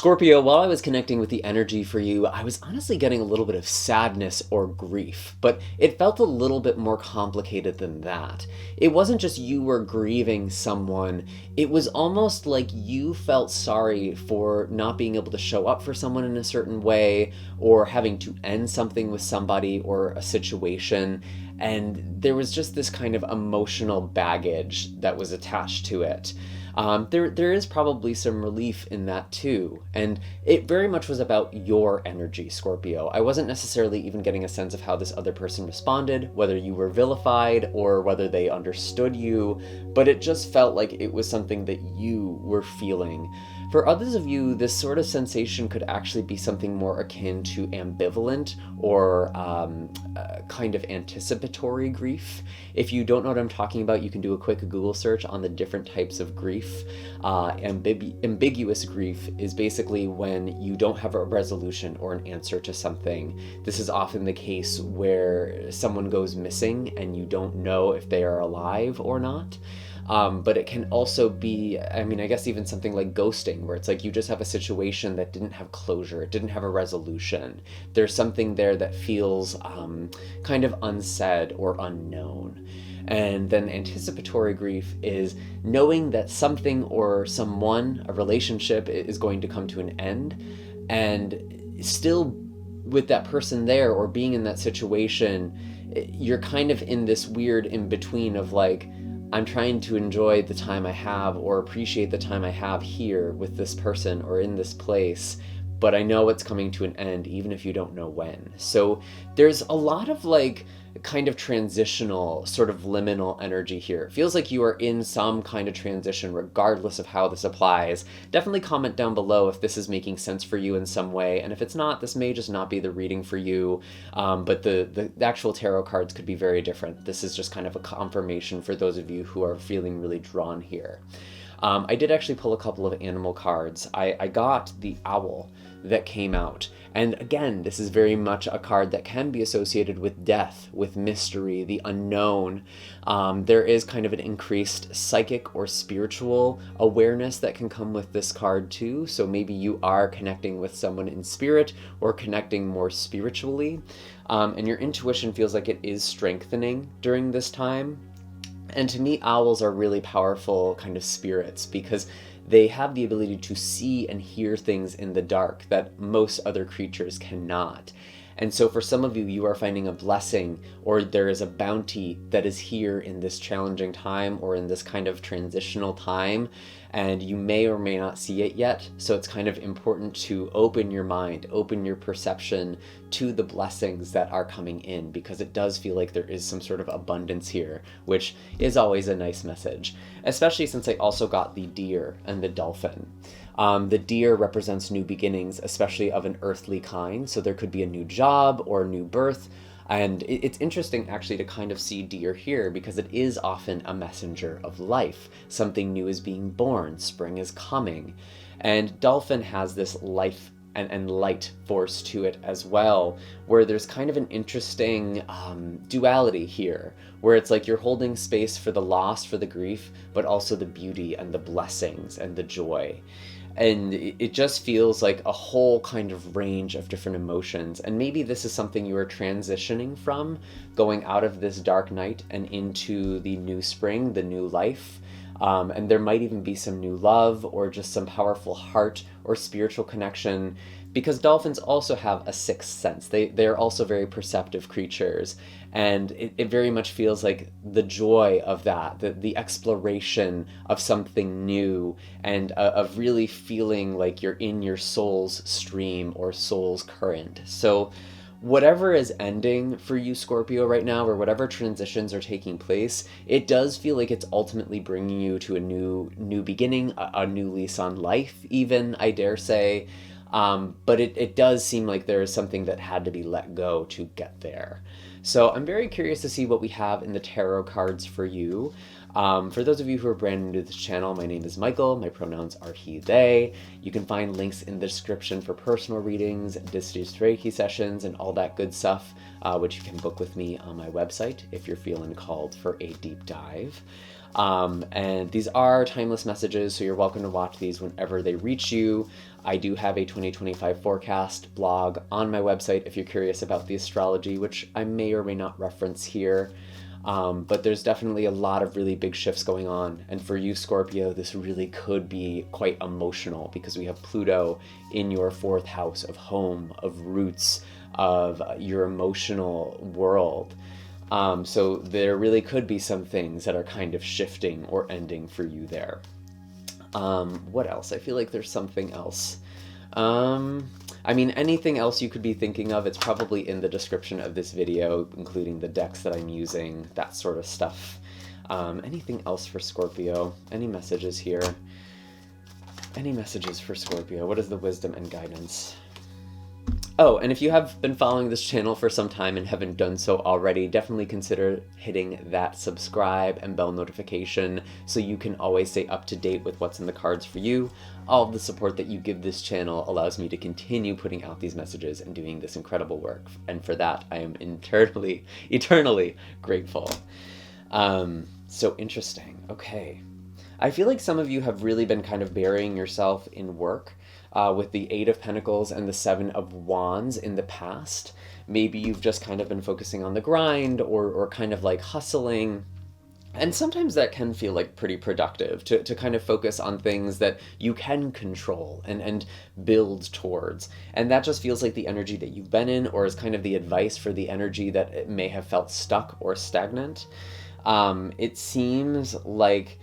Scorpio, while I was connecting with the energy for you, I was honestly getting a little bit of sadness or grief, but it felt a little bit more complicated than that. It wasn't just you were grieving someone, it was almost like you felt sorry for not being able to show up for someone in a certain way, or having to end something with somebody or a situation, and there was just this kind of emotional baggage that was attached to it. There is probably some relief in that too, and it very much was about your energy, Scorpio. I wasn't necessarily even getting a sense of how this other person responded, whether you were vilified or whether they understood you, but it just felt like it was something that you were feeling. For others of you, this sort of sensation could actually be something more akin to ambivalent or kind of anticipatory grief. If you don't know what I'm talking about, you can do a quick Google search on the different types of grief. Ambiguous grief is basically when you don't have a resolution or an answer to something. This is often the case where someone goes missing and you don't know if they are alive or not. But it can also be, I guess even something like ghosting, where it's like you just have a situation that didn't have closure, it didn't have a resolution. There's something there that feels kind of unsaid or unknown. And then anticipatory grief is knowing that something or someone, a relationship, is going to come to an end, and still with that person there or being in that situation, you're kind of in this weird in-between of like, I'm trying to enjoy the time I have or appreciate the time I have here with this person or in this place, but I know it's coming to an end even if you don't know when. So there's a lot of like kind of transitional, sort of liminal energy here. It feels like you are in some kind of transition regardless of how this applies. Definitely comment down below if this is making sense for you in some way, and if it's not, this may just not be the reading for you, but the actual tarot cards could be very different. This is just kind of a confirmation for those of you who are feeling really drawn here. I did actually pull a couple of animal cards. I got the owl that came out. And again, this is very much a card that can be associated with death, with mystery, the unknown. There is kind of an increased psychic or spiritual awareness that can come with this card too. So maybe you are connecting with someone in spirit or connecting more spiritually. And your intuition feels like it is strengthening during this time. And to me, owls are really powerful kind of spirits because they have the ability to see and hear things in the dark that most other creatures cannot. And so for some of you, you are finding a blessing, or there is a bounty that is here in this challenging time or in this kind of transitional time, and you may or may not see it yet. So it's kind of important to open your mind, open your perception to the blessings that are coming in, because it does feel like there is some sort of abundance here, which is always a nice message, especially since I also got the deer and the dolphin. The deer represents new beginnings, especially of an earthly kind. So there could be a new job or a new birth. And it's interesting actually to kind of see deer here because it is often a messenger of life. Something new is being born, spring is coming. And dolphin has this life and light force to it as well, where there's kind of an interesting duality here, where it's like you're holding space for the loss, for the grief, but also the beauty and the blessings and the joy. And it just feels like a whole kind of range of different emotions. And maybe this is something you are transitioning from, going out of this dark night and into the new spring, the new life. And there might even be some new love or just some powerful heart or spiritual connection, because dolphins also have a sixth sense. They're also very perceptive creatures. And it very much feels like the joy of that, the exploration of something new, and of really feeling like you're in your soul's stream or soul's current. So whatever is ending for you, Scorpio, right now, or whatever transitions are taking place, it does feel like it's ultimately bringing you to a new beginning, a new lease on life, even, I dare say. But it does seem like there is something that had to be let go to get there. So I'm very curious to see what we have in the tarot cards for you. For those of you who are brand new to this channel, my name is Michael. My pronouns are he, they. You can find links in the description for personal readings, distance Reiki sessions, and all that good stuff, which you can book with me on my website if you're feeling called for a deep dive. And these are timeless messages, so you're welcome to watch these whenever they reach you. I do have a 2025 forecast blog on my website if you're curious about the astrology, which I may or may not reference here. But there's definitely a lot of really big shifts going on. And for you, Scorpio, this really could be quite emotional because we have Pluto in your 4th house of home, of roots, of your emotional world. So there really could be some things that are kind of shifting or ending for you there. What else? I feel like there's something else. I mean, anything else you could be thinking of, it's probably in the description of this video, including the decks that I'm using, that sort of stuff. Anything else for Scorpio? Any messages here? Any messages for Scorpio? What is the wisdom and guidance? Oh, and if you have been following this channel for some time and haven't done so already, definitely consider hitting that subscribe and bell notification so you can always stay up to date with what's in the cards for you. All of the support that you give this channel allows me to continue putting out these messages and doing this incredible work. And for that, I am eternally grateful. So interesting. Okay. I feel like some of you have really been kind of burying yourself in work. With the 8 of Pentacles and the 7 of Wands in the past. Maybe you've just kind of been focusing on the grind or kind of like hustling. And sometimes that can feel like pretty productive to kind of focus on things that you can control and build towards. And that just feels like the energy that you've been in, or is kind of the advice for the energy that it may have felt stuck or stagnant. It seems like...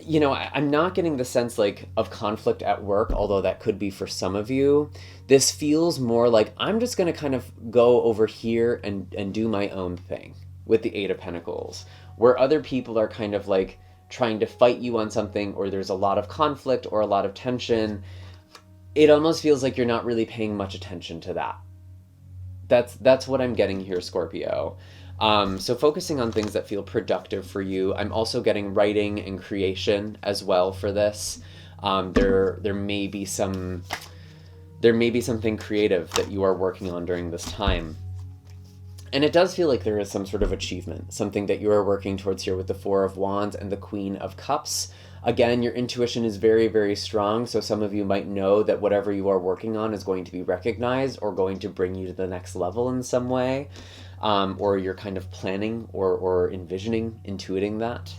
you know, I'm not getting the sense like of conflict at work, although that could be for some of you. This feels more like I'm just going to kind of go over here and do my own thing with the 8 of Pentacles, where other people are kind of like trying to fight you on something, or there's a lot of conflict or a lot of tension. It almost feels like you're not really paying much attention to that. That's what I'm getting here, Scorpio. So focusing on things that feel productive for you. I'm also getting writing and creation as well for this. There may be something creative that you are working on during this time. And it does feel like there is some sort of achievement, something that you are working towards here with the 4 of Wands and the Queen of Cups. Again, your intuition is very, very strong, so some of you might know that whatever you are working on is going to be recognized or going to bring you to the next level in some way. Or you're kind of planning or envisioning, intuiting that.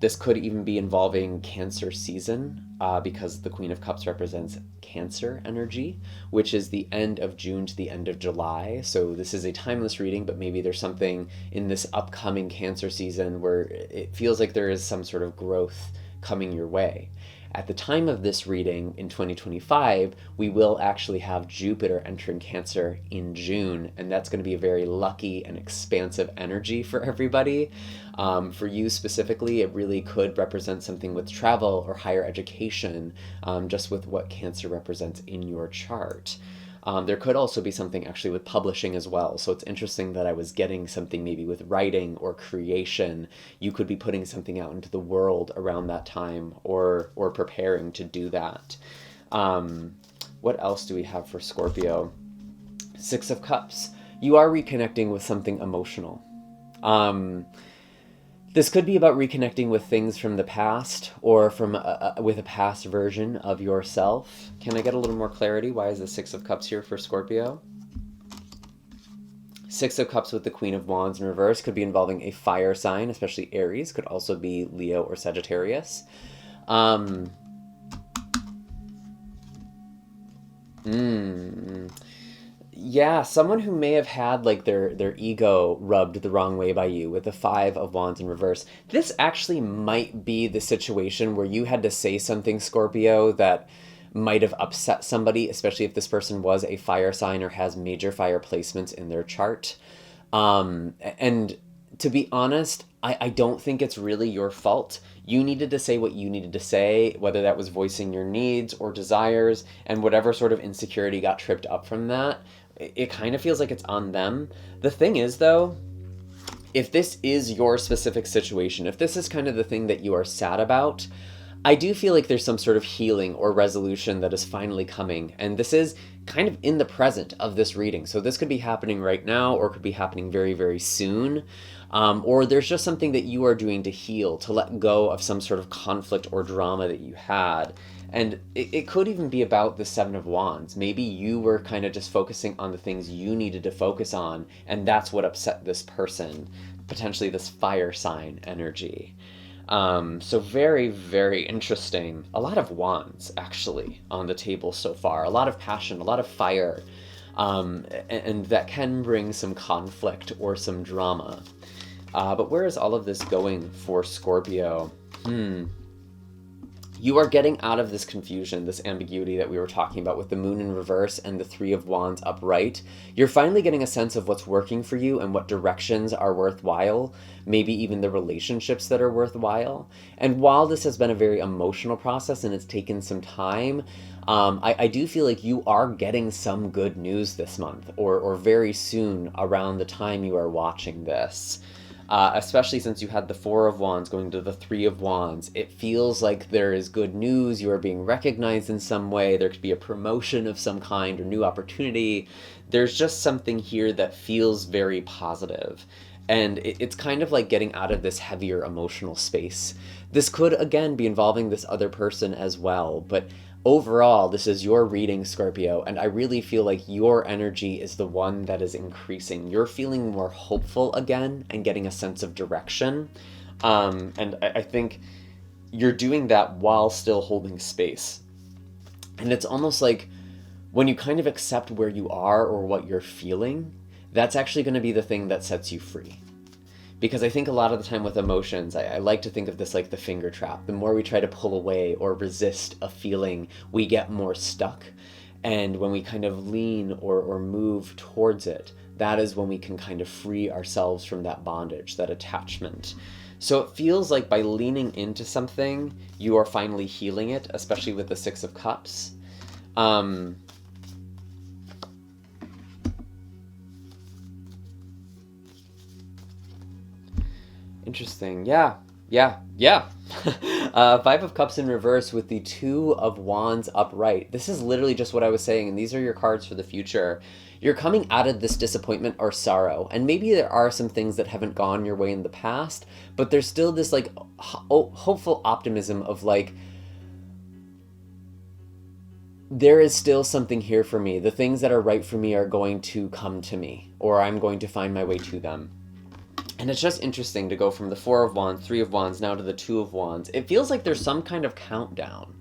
This could even be involving Cancer season, because the Queen of Cups represents Cancer energy, which is the end of June to the end of July. So this is a timeless reading, but maybe there's something in this upcoming Cancer season where it feels like there is some sort of growth coming your way. At the time of this reading in 2025, we will actually have Jupiter entering Cancer in June, and that's going to be a very lucky and expansive energy for everybody. For you specifically, it really could represent something with travel or higher education, just with what Cancer represents in your chart. There could also be something actually with publishing as well. So it's interesting that I was getting something maybe with writing or creation. You could be putting something out into the world around that time, or preparing to do that. What else do we have for Scorpio? 6 of Cups. You are reconnecting with something emotional. This could be about reconnecting with things from the past, or from with a past version of yourself. Can I get a little more clarity? Why is the 6 of Cups here for Scorpio? 6 of Cups with the Queen of Wands in reverse could be involving a fire sign, especially Aries. Could also be Leo or Sagittarius. Yeah, someone who may have had like their ego rubbed the wrong way by you with the 5 of Wands in reverse. This actually might be the situation where you had to say something, Scorpio, that might have upset somebody, especially if this person was a fire sign or has major fire placements in their chart. And to be honest, I don't think it's really your fault. You needed to say what you needed to say, whether that was voicing your needs or desires, and whatever sort of insecurity got tripped up from that. It kind of feels like it's on them. The thing is, though, if this is your specific situation, if this is kind of the thing that you are sad about, I do feel like there's some sort of healing or resolution that is finally coming, and this is kind of in the present of this reading. So this could be happening right now, or could be happening very, very soon. Or there's just something that you are doing to heal, to let go of some sort of conflict or drama that you had. And it could even be about the Seven of Wands. Maybe you were kind of just focusing on the things you needed to focus on, and that's what upset this person, potentially this fire sign energy. So very, very interesting. A lot of wands, actually, on the table so far. A lot of passion, a lot of fire. And that can bring some conflict or some drama. But where is all of this going for Scorpio? You are getting out of this confusion, this ambiguity that we were talking about with the moon in reverse and the Three of Wands upright. You're finally getting a sense of what's working for you and what directions are worthwhile, maybe even the relationships that are worthwhile. And while this has been a very emotional process and it's taken some time, I do feel like you are getting some good news this month or very soon around the time you are watching this. Especially since you had the Four of Wands going to the Three of Wands. It feels like there is good news, you are being recognized in some way, there could be a promotion of some kind or new opportunity. There's just something here that feels very positive. And it's kind of like getting out of this heavier emotional space. This could, again, be involving this other person as well, but overall, this is your reading, Scorpio, and I really feel like your energy is the one that is increasing. You're feeling more hopeful again and getting a sense of direction. And I think you're doing that while still holding space. And it's almost like when you kind of accept where you are or what you're feeling, that's actually going to be the thing that sets you free. Because I think a lot of the time with emotions, I like to think of this like the finger trap. The more we try to pull away or resist a feeling, we get more stuck. And when we kind of lean or move towards it, that is when we can kind of free ourselves from that bondage, that attachment. So it feels like by leaning into something, you are finally healing it, especially with the Six of Cups. Interesting. Yeah. Five of Cups in reverse with the Two of Wands upright. This is literally just what I was saying, and these are your cards for the future. You're coming out of this disappointment or sorrow, and maybe there are some things that haven't gone your way in the past, but there's still this like hopeful optimism of like, there is still something here for me. The things that are right for me are going to come to me, or I'm going to find my way to them. And it's just interesting to go from the Four of Wands, Three of Wands, now to the Two of Wands. It feels like there's some kind of countdown.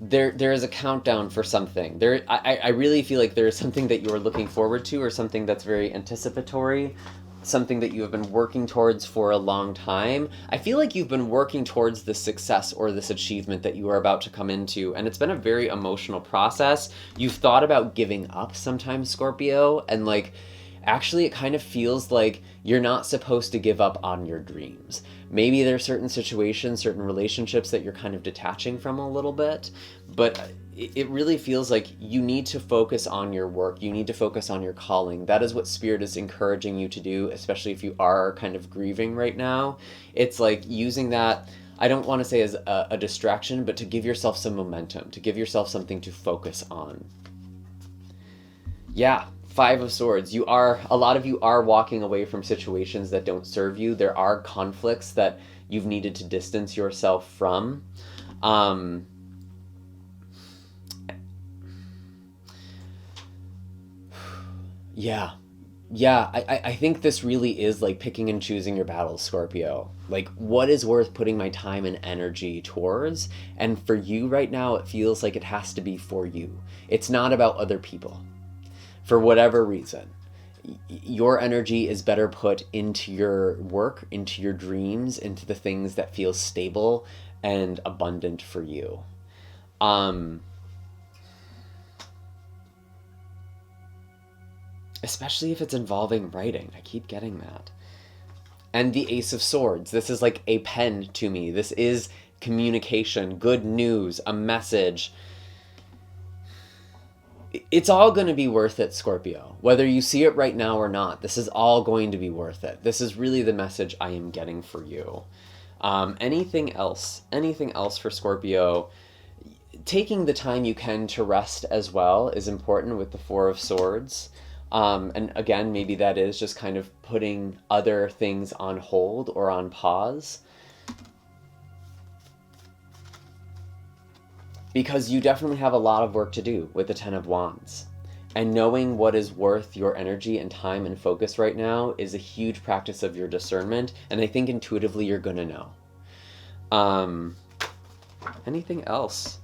There is a countdown for something. I really feel like there is something that you are looking forward to, or something that's very anticipatory, something that you have been working towards for a long time. I feel like you've been working towards this success or this achievement that you are about to come into, and it's been a very emotional process. You've thought about giving up sometimes, Scorpio, and like, actually, it kind of feels like you're not supposed to give up on your dreams. Maybe there are certain situations, certain relationships that you're kind of detaching from a little bit, but it really feels like you need to focus on your work. You need to focus on your calling. That is what Spirit is encouraging you to do, especially if you are kind of grieving right now. It's like using that, I don't want to say as a distraction, but to give yourself some momentum, to give yourself something to focus on. Yeah. Five of Swords. A lot of you are walking away from situations that don't serve you. There are conflicts that you've needed to distance yourself from. I think this really is like picking and choosing your battles, Scorpio. Like, what is worth putting my time and energy towards? And for you right now, it feels like it has to be for you. It's not about other people. For whatever reason, your energy is better put into your work, into your dreams, into the things that feel stable and abundant for you. Especially if it's involving writing. I keep getting that. And the Ace of Swords. This is like a pen to me. This is communication, good news, a message. It's all going to be worth it, Scorpio. Whether you see it right now or not, this is all going to be worth it. This is really the message I am getting for you. Anything else? Anything else for Scorpio? Taking the time you can to rest as well is important with the Four of Swords. And again, maybe that is just kind of putting other things on hold or on pause. Because you definitely have a lot of work to do with the Ten of Wands. And knowing what is worth your energy and time and focus right now is a huge practice of your discernment. And I think intuitively you're going to know. Anything else?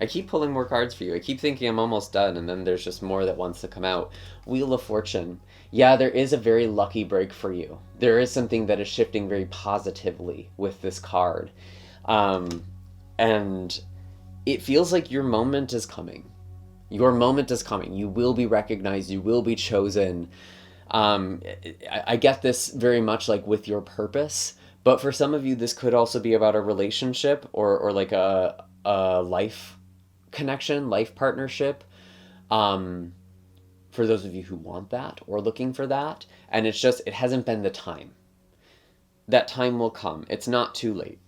I keep pulling more cards for you. I keep thinking I'm almost done, and then there's just more that wants to come out. Wheel of Fortune. Yeah, there is a very lucky break for you. There is something that is shifting very positively with this card. And it feels like your moment is coming. Your moment is coming. You will be recognized. You will be chosen. I get this very much like with your purpose, but for some of you, this could also be about a relationship or like a life connection, life partnership. For those of you who want that or looking for that, and it's just, it hasn't been the time. That time will come. It's not too late.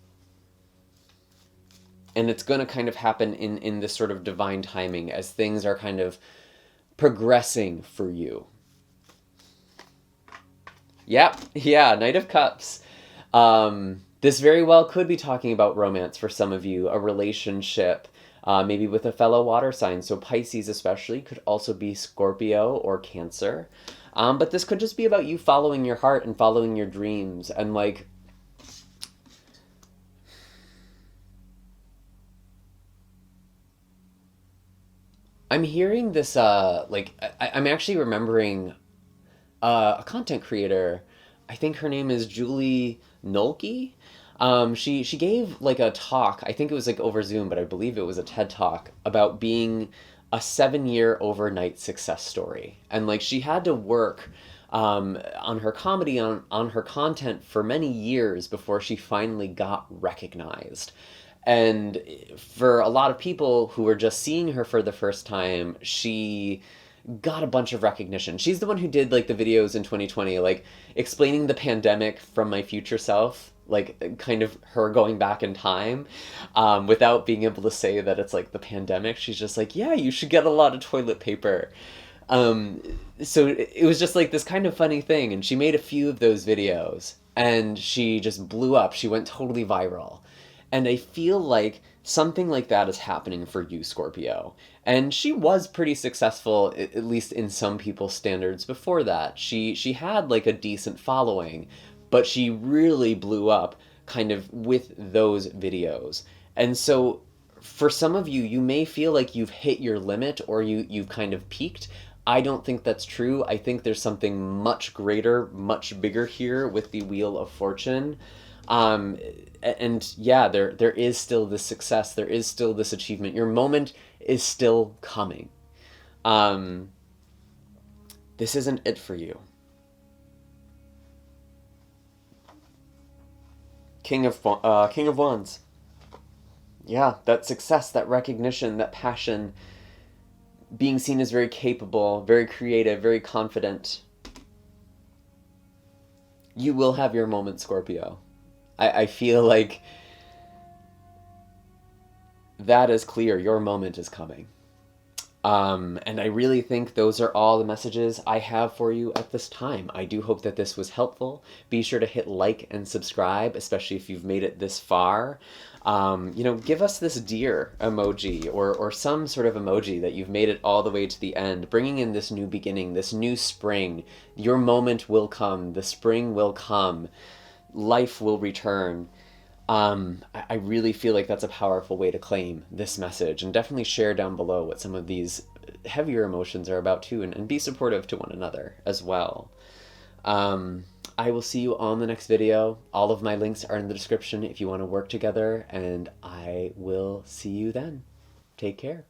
And it's going to kind of happen in this sort of divine timing as things are kind of progressing for you. Yep, yeah, Knight of Cups. This very well could be talking about romance for some of you, a relationship, maybe with a fellow water sign. So Pisces especially, could also be Scorpio or Cancer. But this could just be about you following your heart and following your dreams and like... I'm hearing this, I'm actually remembering a content creator. I think her name is Julie Nolke. She gave like a talk, I think it was like over Zoom, but I believe it was a TED Talk about being a 7-year overnight success story. And like she had to work on her comedy, on her content for many years before she finally got recognized. And for a lot of people who were just seeing her for the first time, she got a bunch of recognition. She's the one who did like the videos in 2020, like explaining the pandemic from my future self, like kind of her going back in time, without being able to say that it's like the pandemic. She's just like, yeah, you should get a lot of toilet paper. So it was just like this kind of funny thing. And she made a few of those videos and she just blew up. She went totally viral. And I feel like something like that is happening for you, Scorpio. And she was pretty successful, at least in some people's standards before that. She had like a decent following, but she really blew up kind of with those videos. And so for some of you, you may feel like you've hit your limit or you've kind of peaked. I don't think that's true. I think there's something much greater, much bigger here with the Wheel of Fortune. And yeah, there is still this success. There is still this achievement. Your moment is still coming. This isn't it for you. King of Wands. Yeah, that success, that recognition, that passion, being seen as very capable, very creative, very confident. You will have your moment, Scorpio. I feel like that is clear. Your moment is coming. And I really think those are all the messages I have for you at this time. I do hope that this was helpful. Be sure to hit like and subscribe, especially if you've made it this far. Give us this deer emoji or some sort of emoji that you've made it all the way to the end, bringing in this new beginning, this new spring. Your moment will come. The spring will come. Life will return. I really feel like that's a powerful way to claim this message, and definitely share down below what some of these heavier emotions are about too, and be supportive to one another as well. I will see you on the next video. All of my links are in the description if you want to work together, and I will see you then. Take care.